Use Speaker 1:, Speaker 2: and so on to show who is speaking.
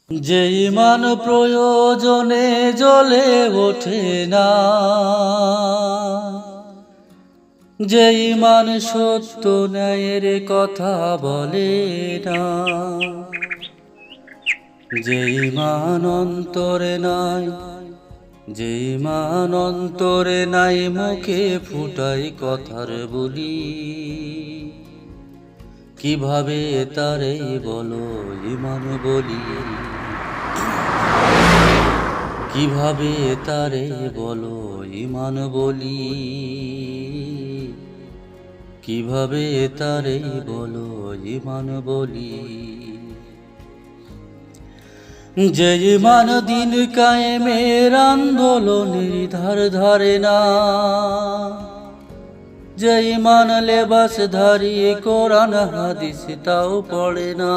Speaker 1: যে ইমান প্রয়োজনে জ্বলে ওঠে না, যে ইমান সত্য ন্যায়ের কথা বলে না, যে ইমান অন্তরে নাই, যে ইমান অন্তরে নাই মুখে ফুটাই কথার বলি, কিভাবে তারে বলো ইমান বলি, কিভাবে তারে বলো ইমান বলি, কিভাবে তারে বলো ইমান বলি। যে ইমান দিন কায়েমের আন্দোলনের ধার ধারে না, যে ইমান লেবাস ধারী কোরআন হাদিস তাও পড়ে না।